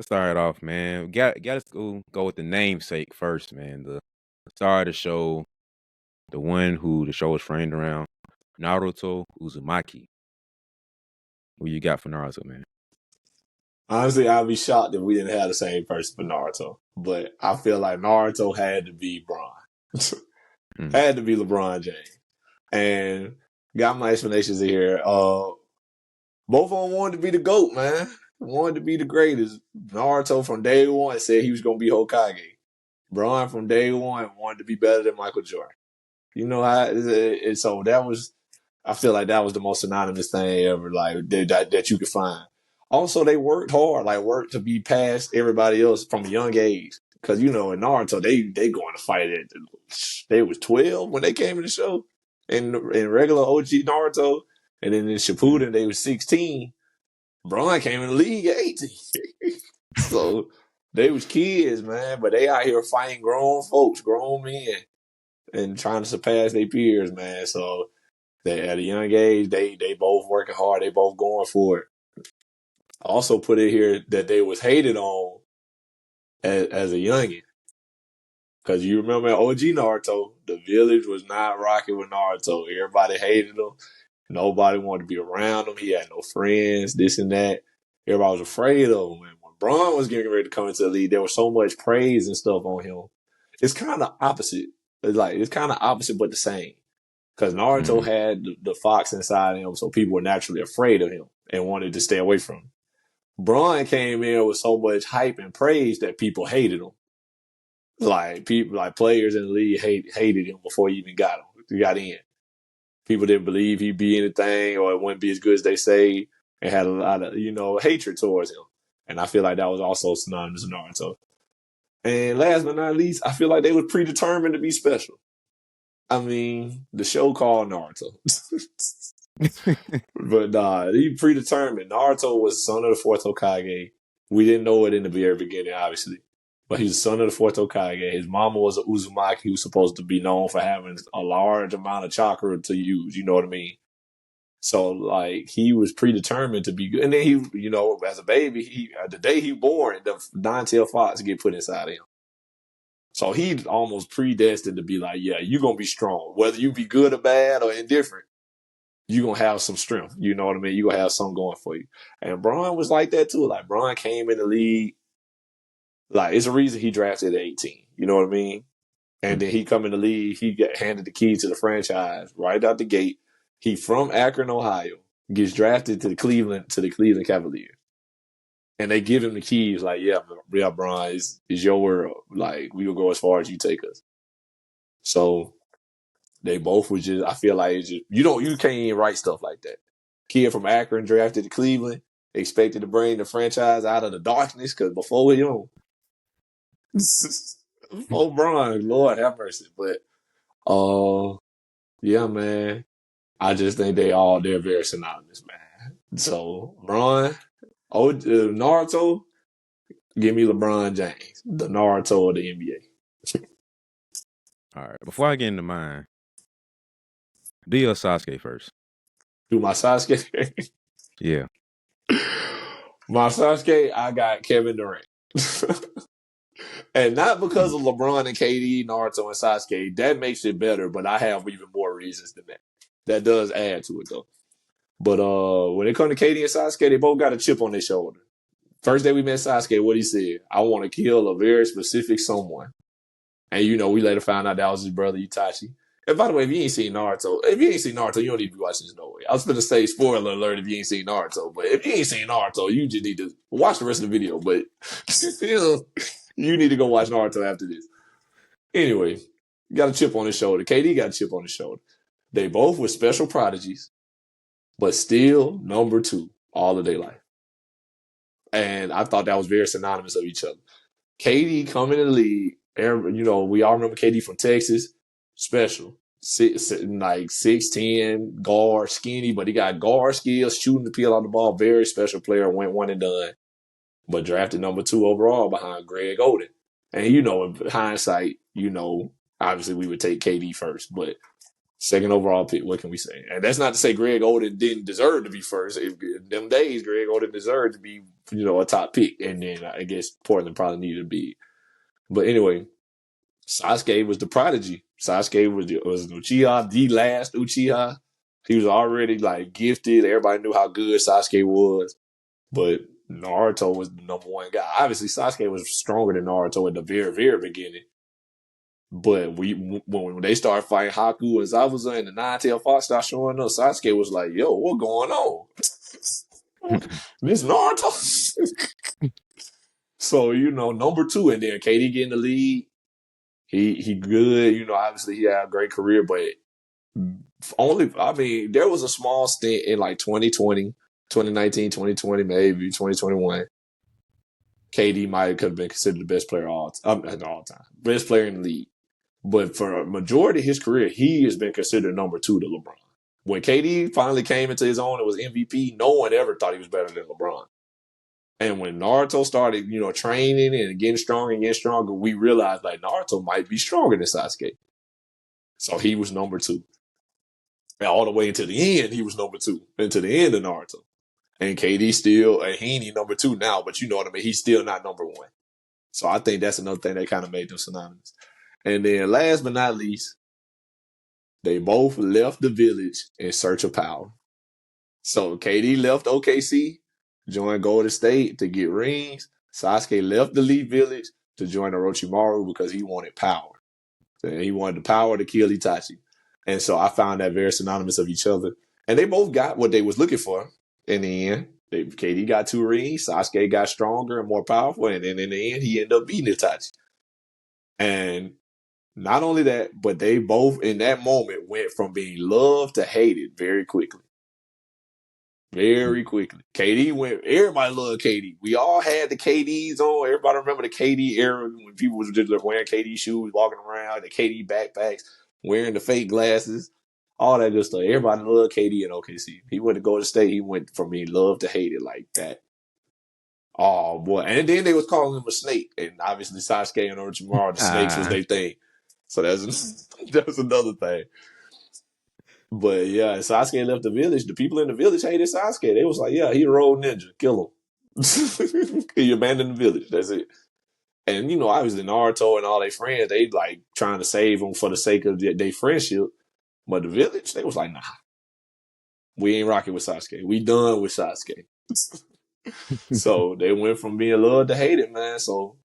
Let's start it off, man. We gotta go with the namesake first, man. The star of the show, the one who the show is framed around, Naruto Uzumaki. Who you got for Naruto, man? Honestly, I'd be shocked if we didn't have the same person for Naruto. But I feel like Naruto had to be Braun. Mm. Had to be LeBron James. And got my explanations here. Both of them wanted to be the GOAT, man. Wanted to be the greatest. Naruto from day one said he was going to be Hokage. Braun from day one wanted to be better than Michael Jordan. You know how? So that was, I feel like that was the most synonymous thing ever, like that you could find. Also, they worked hard, like worked to be past everybody else from a young age. Because in Naruto, they going to fight at they was 12 when they came to the show, in regular OG Naruto, and then in Shippuden they was 16. Braun came in the league at 18, so they was kids, man. But they out here fighting grown folks, grown men, and trying to surpass their peers, man. So they at a young age, they both working hard, they both going for it. I also put it here that they was hated on as a youngin. Because you remember OG Naruto, the village was not rocking with Naruto. Everybody hated him. Nobody wanted to be around him. He had no friends, this and that. Everybody was afraid of him. And when Braun was getting ready to come into the league, there was so much praise and stuff on him. It's kind of opposite. It's kind of opposite, but the same. Because Naruto had the fox inside him, so people were naturally afraid of him and wanted to stay away from him. Braun came in with so much hype and praise that people hated him. Like people, like players in the league hated him before he even got in. People didn't believe he'd be anything or it wouldn't be as good as they say, and had a lot of hatred towards him. And I feel like that was also synonymous with Naruto. And last but not least, I feel like they were predetermined to be special. I mean, the show called Naruto. But he predetermined. Naruto was son of the fourth Hokage. We didn't know it in the very beginning, obviously. But he's the son of the fourth Hokage. His mama was an Uzumaki who was supposed to be known for having a large amount of chakra to use. You know what I mean? So, like, he was predetermined to be good. And then he, as a baby, the day he born, the nine-tailed fox get put inside of him. So he's almost predestined to be like, yeah, you're going to be strong. Whether you be good or bad or indifferent, you're going to have some strength. You know what I mean? You're going to have something going for you. And Braun was like that too. Like, Braun came in the league. Like, it's a reason he drafted at 18. You know what I mean? And then he come in the league. He got handed the keys to the franchise right out the gate. He from Akron, Ohio. Gets drafted to the Cleveland Cavaliers. And they give him the keys like, yeah, Braun, it's your world. Like, we will go as far as you take us. So they both was just, I feel like it's just, you can't even write stuff like that. Kid from Akron drafted to Cleveland, expected to bring the franchise out of the darkness because before oh, Braun, Lord have mercy. But, yeah, man, I just think they're very synonymous, man. So, Braun, Naruto, give me LeBron James, the Naruto of the NBA. All right. Before I get into mine, do your Sasuke first. Do my Sasuke? Yeah. My Sasuke, I got Kevin Durant. And not because of LeBron and KD, Naruto and Sasuke. That makes it better, but I have even more reasons than that. That does add to it, though. But when it comes to KD and Sasuke, they both got a chip on their shoulder. First day we met Sasuke, what he said, I want to kill a very specific someone. And, we later found out that was his brother, Itachi. And by the way, if you ain't seen Naruto, you don't need to be watching this no way. I was going to say spoiler alert if you ain't seen Naruto. But if you ain't seen Naruto, you just need to watch the rest of the video. But you need to go watch Naruto after this. Anyway, got a chip on his shoulder. KD got a chip on his shoulder. They both were special prodigies, but still number 2 all of their life. And I thought that was very synonymous of each other. KD coming in the league, we all remember KD from Texas, special. Like 6'10", guard, skinny, but he got guard skills, shooting the peel out the ball, very special player, went one and done. But drafted number 2 overall behind Greg Oden. And, in hindsight, obviously we would take KD first, but second overall pick, what can we say? And that's not to say Greg Oden didn't deserve to be first. In them days, Greg Oden deserved to be a top pick. And then I guess Portland probably needed a big. But anyway, Sasuke was the prodigy. Sasuke was Uchiha, the last Uchiha. He was already like gifted. Everybody knew how good Sasuke was. But Naruto was the number one guy. Obviously, Sasuke was stronger than Naruto at the very, very beginning. But when they started fighting Haku and Zabuza and the Nine-Tailed Fox started showing up, Sasuke was like, yo, what going on? This Naruto? So, number two, and then KD getting the lead. He good, obviously he had a great career, but there was a small stint in like 2020, 2019, 2020, maybe 2021. KD might have been considered the best player all time, best player in the league. But for a majority of his career, he has been considered number two to LeBron. When KD finally came into his own and was MVP, no one ever thought he was better than LeBron. And when Naruto started, training and getting stronger, we realized like Naruto might be stronger than Sasuke. So he was number two. And all the way into the end, he was number two. Into the end of Naruto. And KD still, and he ain't number two now, but you know what I mean? He's still not number one. So I think that's another thing that kind of made them synonymous. And then last but not least, they both left the village in search of power. So KD left OKC, joined Golden State to get rings. Sasuke left the Elite Village to join Orochimaru because he wanted power. And he wanted the power to kill Itachi. And so I found that very synonymous of each other. And they both got what they was looking for in the end. KD got 2 rings. Sasuke got stronger and more powerful. And then in the end, he ended up beating Itachi. And not only that, but they both in that moment went from being loved to hated very quickly. Very quickly. Everybody loved KD. We all had the KDs on. Everybody remember the KD era when people was just wearing KD shoes, walking around, the KD backpacks, wearing the fake glasses, all that good stuff. Everybody loved KD in OKC. He went to Golden State. He went from being loved to hated like that. Oh, boy. And then they was calling him a snake. And obviously Sasuke and Orochimaru, the snakes was their thing. So that was another thing. But yeah, Sasuke left the village. The people in the village hated Sasuke. They was like, yeah, he a road ninja. Kill him. He abandoned the village. That's it. And, obviously Naruto and all their friends, they like trying to save him for the sake of their friendship. But the village, they was like, nah, we ain't rocking with Sasuke. We done with Sasuke. So they went from being loved to hated, man. So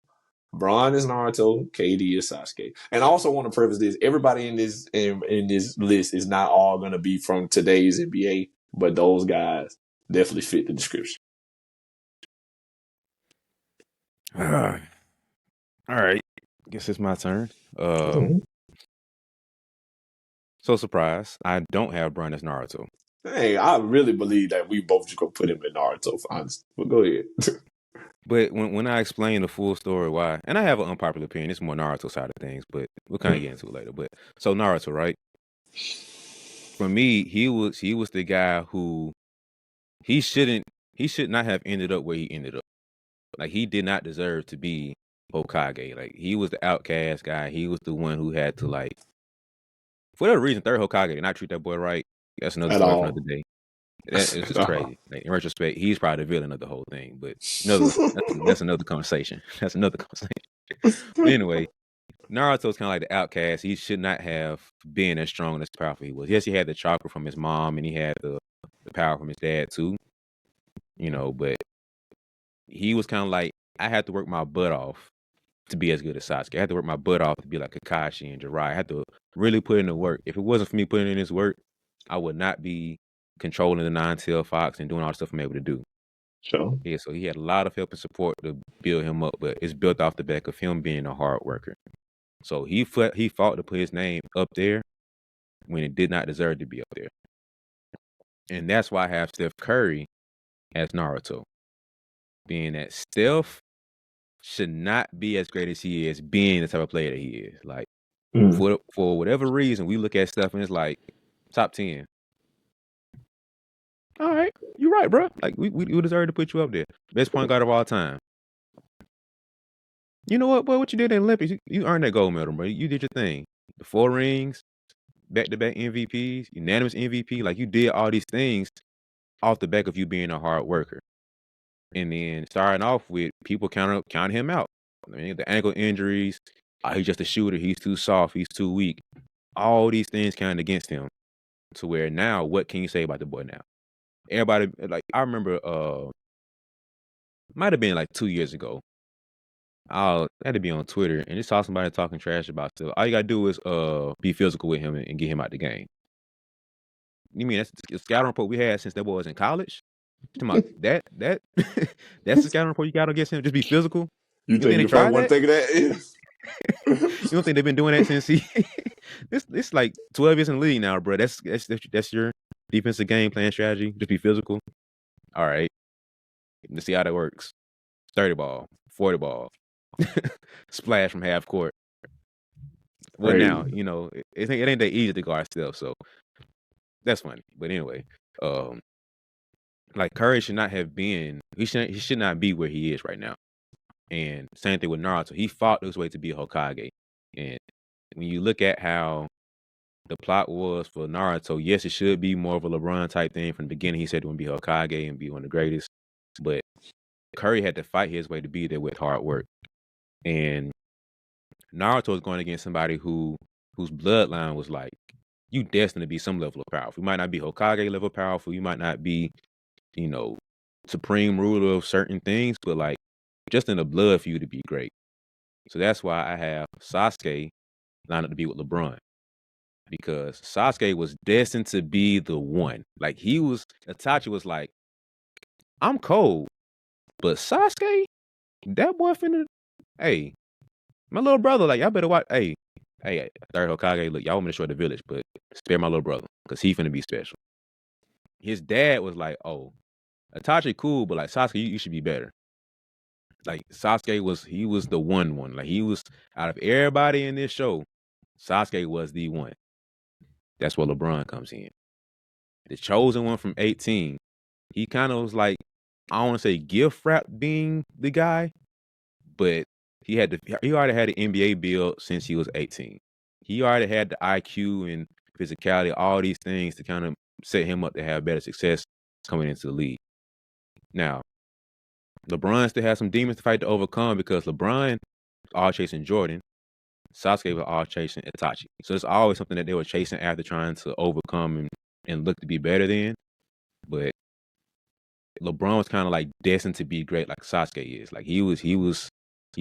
Braun is Naruto, KD is Sasuke. And I also want to preface this: everybody in this list is not all going to be from today's NBA, but those guys definitely fit the description. All right, guess it's my turn. So surprised, I don't have Braun as Naruto. Hey, I really believe that we both just gonna put him in Naruto for honest. But go ahead. But when I explain the full story why, and I have an unpopular opinion, it's more Naruto side of things, but we'll kind of get into it later. But so Naruto, right? For me, he was the guy who he should not have ended up where he ended up. Like he did not deserve to be Hokage. Like he was the outcast guy. He was the one who had to like, for whatever reason, third Hokage and not treat that boy right. That's another At story for all. another day. It's just crazy. Like in retrospect, he's probably the villain of the whole thing. But that's another conversation. That's another conversation. But anyway, Naruto's kind of like the outcast. He should not have been as strong and as powerful he was. Yes, he had the chakra from his mom, and he had the power from his dad too. But he was kind of like, I had to work my butt off to be as good as Sasuke. I had to work my butt off to be like Kakashi and Jiraiya. I had to really put in the work. If it wasn't for me putting in this work, I would not be controlling the Nine-Tailed Fox and doing all the stuff I'm able to do. Sure. Yeah, so he had a lot of help and support to build him up, but it's built off the back of him being a hard worker. So he fought to put his name up there when it did not deserve to be up there. And that's why I have Steph Curry as Naruto. Being that Steph should not be as great as he is, being the type of player that he is. Like, for whatever reason, we look at Steph and it's like, top 10. All right, you're right, bro. Like, we deserve to put you up there. Best point guard of all time. You know what, boy? What you did in the Olympics, you earned that gold medal, bro. You did your thing. The 4 rings, back-to-back MVPs, unanimous MVP. Like, you did all these things off the back of you being a hard worker. And then starting off with people count him out. I mean, the ankle injuries, he's just a shooter. He's too soft. He's too weak. All these things counted against him. To where now, what can you say about the boy now? Everybody, like, I remember, might have been like 2 years ago. I had to be on Twitter and just saw somebody talking trash about stuff. All you gotta do is be physical with him and get him out the game. You mean that's the scouting report we had since that boy was in college? Talking about that that's the scouting report you got against him? Just be physical? You You think think they the first tried one that? think of that? You don't think they've been doing that since he this like 12 years in the league now, bro. That's your defensive game plan strategy. Just be physical. All right. Let's see how that works. 30 ball, 40 ball, splash from half court. Well, now, Crazy. it ain't that easy to guard still, so that's funny. But anyway, um, like Curry should not have been. He should not be where he is right now. And same thing with Naruto. He fought his way to be a Hokage. And when you look at how the plot was for Naruto, yes, it should be more of a LeBron type thing from the beginning. He said he would be Hokage and be one of the greatest, but Curry had to fight his way to be there with hard work. And Naruto is going against somebody whose bloodline was like, you destined to be some level of powerful. You might not be Hokage level powerful. You might not be, you know, supreme ruler of certain things, but like just in the blood for you to be great. So that's why I have Sasuke lined up to be with LeBron. Because Sasuke was destined to be the one. Like Itachi was like, I'm cold, but Sasuke, that boy finna, hey, my little brother, like, y'all better watch, hey, third Hokage, look, y'all want me to destroy the village, but spare my little brother, because he finna be special. His dad was like, oh, Itachi cool, but like, Sasuke, you should be better. Like, Sasuke he was the one. Like, he was, out of everybody in this show, Sasuke was the one. That's where LeBron comes in. The chosen one from 18, he kind of was like, I don't want to say gift wrap being the guy, but he already had an NBA build since he was 18. He already had the IQ and physicality, all these things to kind of set him up to have better success coming into the league. Now, LeBron still has some demons to fight to overcome because LeBron was all chasing Jordan. Sasuke was all chasing Itachi. So it's always something that they were chasing after trying to overcome and look to be better than. But LeBron was kind of like destined to be great like Sasuke is. Like he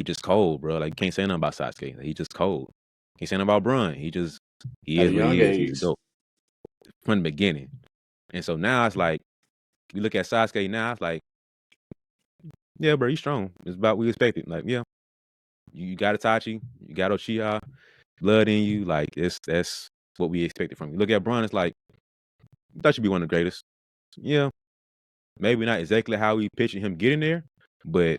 just cold, bro. Like you can't say nothing about Sasuke. Like, he just cold. Can't say nothing about Bron. He At is a what young he is. He's a age. dope from the beginning. And so now it's like you look at Sasuke now, it's like, yeah, bro, he's strong. It's about what we expected. Like, yeah, you got Itachi, you got Uchiha, blood in you. Like that's what we expected from you. Look at Bron, it's like, you thought you'd be one of the greatest. Yeah, maybe not exactly how we pictured him getting there, but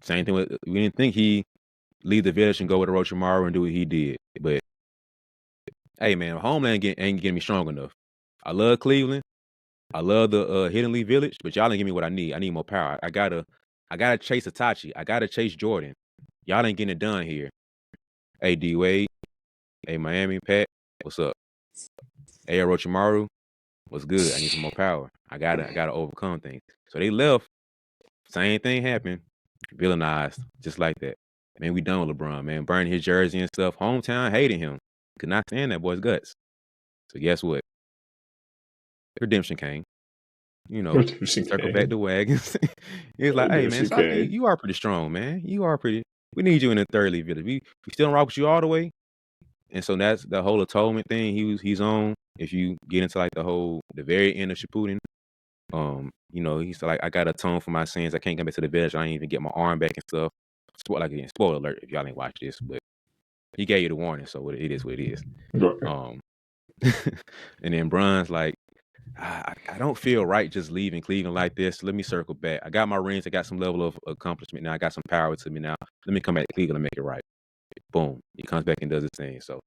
same thing with, we didn't think he leave the village and go with Orochimaru and do what he did. But hey, man, Homeland ain't getting me strong enough. I love Cleveland. I love the Hidden Leaf Village, but y'all ain't give me what I need. I need more power. I gotta chase Itachi. I gotta chase Jordan. Y'all ain't getting it done here. Hey, D Wade. Hey, Miami Pat. What's up? Hey, Orochimaru. What's good? I need some more power. I gotta overcome things. So they left. Same thing happened. Villainized, just like that. Man, we done with LeBron, man. Burning his jersey and stuff. Hometown hated him. Could not stand that boy's guts. So guess what? Redemption came. Redemption Circle back came. the wagons. It's like, hey, man, Redemption Sasuke, came. you are pretty strong, man. You are pretty. We need you in the third league village. We still don't rock with you all the way. And so that's the whole atonement thing he's on. If you get into like the very end of Shippuden, he's like, I gotta atone for my sins. I can't get back to the village. I ain't even get my arm back and stuff. Spoiler alert if y'all ain't watched this, but he gave you the warning, so it is what it is. Right. And then Brun's like, I don't feel right just leaving Cleveland like this. Let me circle back. I got my rings. I got some level of accomplishment now. I got some power to me now. Let me come back to Cleveland and make it right. Boom. He comes back and does his thing. So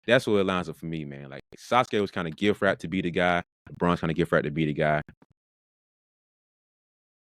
that's what it lines up for me, man. Like Sasuke was kind of gift wrapped to be the guy. Bron's kind of gift wrapped to be the guy.